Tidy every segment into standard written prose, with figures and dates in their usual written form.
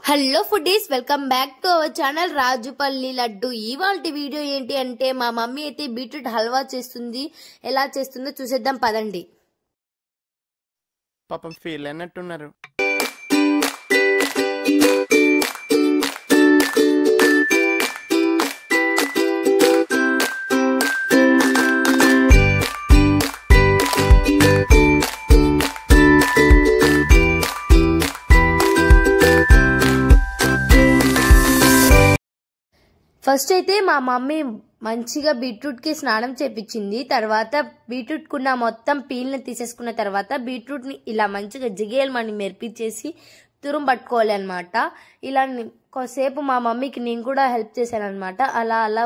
Hello foodies, welcome back to our channel Rajupalli laddu. ఇవాల్టి video ఏంటి అంటే మా మమ్మీ అయితే బీట్రూట్ హల్వా చేస్తుంది. ఎలా చేస్తుందో చూసేద్దాం పదండి. పాపం ఫీల్ అయినట్టున్నారు. ఫస్ట్ అయితే మా మమ్మీ మంచిగా బీట్రూట్ కి స్నానం చేపించింది. తర్వాత బీట్రూట్ కున్న మొత్తం పీల్ని తీసేసుకున్న తర్వాత బీట్రూట్ ని ఇలా మంచిగా జిగేయమని మెరిపించేసి తురుము పట్టుకోవాలి అనమాట. ఇలా కొద్దిసేపు మా మమ్మీకి నేను కూడా హెల్ప్ చేశాను అనమాట. అలా అలా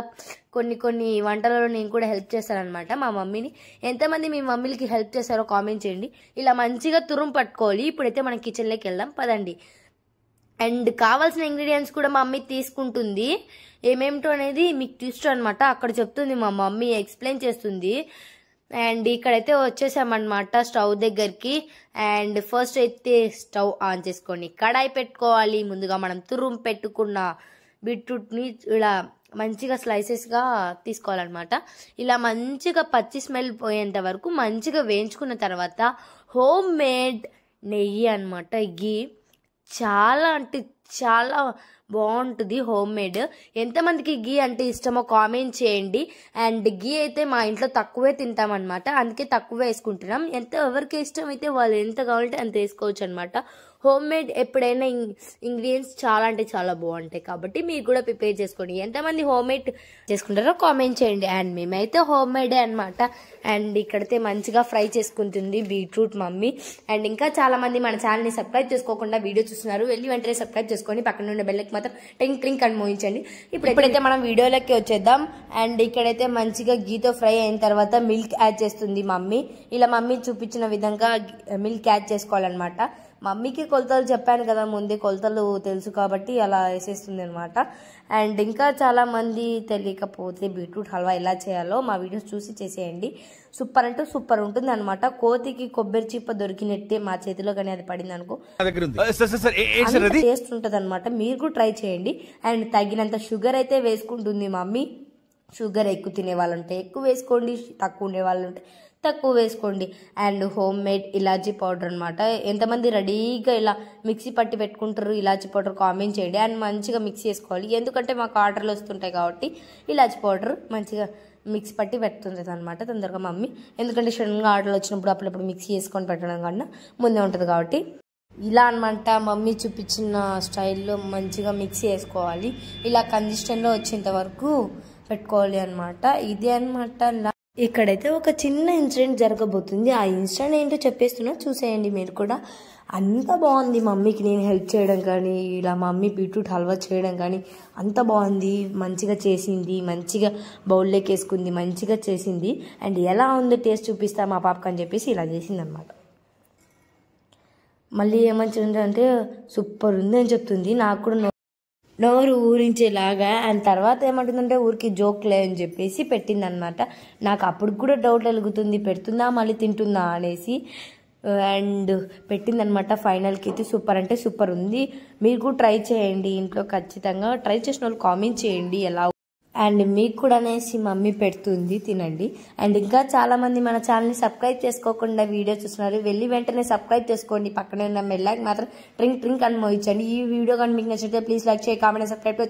కొన్ని వంటలలో నేను కూడా హెల్ప్ చేశాను అనమాట మా మమ్మీని. ఎంతమంది మీ మమ్మీలకి హెల్ప్ చేశారో కామెంట్ చేయండి. ఇలా మంచిగా తురుము పట్టుకోవాలి. ఇప్పుడైతే మనం కిచెన్లోకి వెళ్దాం పదండి. అండ్ కావాల్సిన ఇంగ్రీడియంట్స్ కూడా మా మమ్మీ తీసుకుంటుంది. ఏమేమిటో అనేది మీకు చూస్తూ అనమాట అక్కడ చెప్తుంది, మా మమ్మీ ఎక్స్ప్లెయిన్ చేస్తుంది. అండ్ ఇక్కడైతే వచ్చేసామన్నమాట స్టవ్ దగ్గరికి. అండ్ ఫస్ట్ అయితే స్టవ్ ఆన్ చేసుకొని కడాయి పెట్టుకోవాలి. ముందుగా మనం తురుము పెట్టుకున్న బీట్రూట్ని ఇలా మంచిగా స్లైసెస్గా తీసుకోవాలన్నమాట. ఇలా మంచిగా పచ్చి స్మెల్ పోయేంత వరకు మంచిగా వేయించుకున్న తర్వాత హోమ్ మేడ్ నెయ్యి అనమాట. గీ చాలా అంటే చాలా బాగుంటుంది హోమ్ మేడ్. ఎంతమందికి గీ అంటే ఇష్టమో కామెంట్ చేయండి. అండ్ గీ అయితే మా ఇంట్లో తక్కువే తింటామన్నమాట, అందుకే తక్కువ వేసుకుంటున్నాం. ఎవరికి ఇష్టం అయితే వాళ్ళు ఎంత కావాలంటే అంత వేసుకోవచ్చు అనమాట. హోమ్ మేడ్ ఎప్పుడైనా ఇంగ్రీడియంట్స్ చాలా అంటే చాలా బాగుంటాయి, కాబట్టి మీరు కూడా ప్రిపేర్ చేసుకోండి. ఎంతమంది హోమ్ మేడ్ చేసుకుంటారో కామెంట్ చేయండి. అండ్ మేమైతే హోమ్ మేడే అనమాట. అండ్ ఇక్కడైతే మంచిగా ఫ్రై చేసుకుంటుంది బీట్రూట్ మమ్మీ. అండ్ ఇంకా చాలా మంది మన ఛానల్ని సబ్స్క్రైబ్ చేసుకోకుండా వీడియో చూస్తున్నారు. వెళ్ళి వెంటనే సబ్స్క్రైబ్ చేసుకొని పక్కన ఉన్న బెల్కి మాత్రం టింక్ టింక్ అని మోయించండి. ఇప్పుడైతే మనం వీడియోలోకి వచ్చేద్దాం. అండ్ ఇక్కడైతే మంచిగా గీతో ఫ్రై అయిన తర్వాత మిల్క్ యాడ్ చేస్తుంది మమ్మీ. ఇలా మమ్మీ చూపించిన విధంగా మిల్క్ యాడ్ చేసుకోవాలన్నమాట. మమ్మీకి కొలతలు చెప్పాను కదా ముందే, కొలతలు తెలుసు కాబట్టి అలా వేసేస్తుంది అనమాట. అండ్ ఇంకా చాలా మంది తెలియకపోతే బీట్రూట్ హల్వా ఎలా చేయాలో మా వీడియోస్ చూసి చేసేయండి. సూపర్ అంటే సూపర్ ఉంటుంది అనమాట. కోతికి కొబ్బరి చిప్ప దొరికినట్టే మా చేతిలో కానీ అది పడింది అనుకో టేస్ట్ ఉంటుంది అనమాట. మీరు కూడా ట్రై చేయండి. అండ్ తగినంత షుగర్ అయితే వేసుకుంటుంది మమ్మీ. షుగర్ ఎక్కువ తినే వాళ్ళు ఉంటే ఎక్కువ వేసుకోండి, తక్కువ ఉండే వాళ్ళు ఉంటే తక్కువ వేసుకోండి. And home made elaichi powder అనమాట. ఎంతమంది రెడీగా ఇలా మిక్సీ పట్టి పెట్టుకుంటారు ఇలాచీ పౌడర్ కామెంట్ చేయండి. అండ్ మంచిగా మిక్స్ చేసుకోవాలి, ఎందుకంటే మాకు ఆర్డర్లు వస్తుంటాయి కాబట్టి ఇలాచీ పౌడర్ మంచిగా మిక్సీ పట్టి పెడుతుంది అనమాట తొందరగా మమ్మీ. ఎందుకంటే సడన్గా ఆర్డర్లు వచ్చినప్పుడు అప్పుడప్పుడు మిక్సీ చేసుకొని పెట్టడం కన్నా ముందే ఉంటుంది కాబట్టి ఇలా అనమాట. మమ్మీ చూపించిన స్టైల్లో మంచిగా మిక్సీ చేసుకోవాలి. ఇలా కన్సిస్టెంట్లో వచ్చేంత వరకు పెట్టుకోవాలి అనమాట. ఇదే అనమాట. ఇక్కడైతే ఒక చిన్న ఇన్సిడెంట్ జరగబోతుంది. ఆ ఇన్సిడెంట్ ఏంటో చెప్పేస్తున్నా, చూసేయండి మీరు కూడా. అంత బాగుంది మమ్మీకి నేను హెల్ప్ చేయడం కానీ, ఇలా మమ్మీ బీట్రూట్ హల్వా చేయడం కానీ అంత బాగుంది. మంచిగా చేసింది, మంచిగా బౌల్లోకి వేసుకుంది, మంచిగా చేసింది. అండ్ ఎలా ఉంది టేస్ట్ చూపిస్తా మా పాపకు అని చెప్పేసి ఇలా చేసింది అనమాట. మళ్ళీ ఏమంటుంది అంటే సూపర్ ఉంది అని చెప్తుంది. నాకు కూడా నోరు ఊరించేలాగా. అండ్ తర్వాత ఏమంటుందంటే ఊరికి జోక్లే అని చెప్పేసి పెట్టింది అనమాట. నాకు అప్పుడు కూడా డౌట్ కలుగుతుంది, పెడుతుందా మళ్ళీ తింటుందా అనేసి. అండ్ పెట్టిందనమాట. ఫైనల్కి అయితే సూపర్ అంటే సూపర్ ఉంది. మీరు కూడా ట్రై చేయండి ఇంట్లో, ఖచ్చితంగా ట్రై చేసిన వాళ్ళు కామెంట్ చేయండి ఎలా. అండ్ మీకు కూడా అనేసి మమ్మీ పెడుతుంది, తినండి. అండ్ ఇంకా చాలా మంది మన ఛానల్ని సబ్స్క్రైబ్ చేసుకోకుండా వీడియో చూస్తున్నారు. వెళ్ళి వెంటనే సబ్స్క్రైబ్ చేసుకోండి. పక్కనే ఉన్న బెల్ మాత్రం ట్రింక్ ట్రింక్ అని మోయించండి. ఈ వీడియో కానీ మీకు నచ్చితే ప్లీజ్ లైక్ చేయండి, కామెంట్, సబ్స్క్రైబ్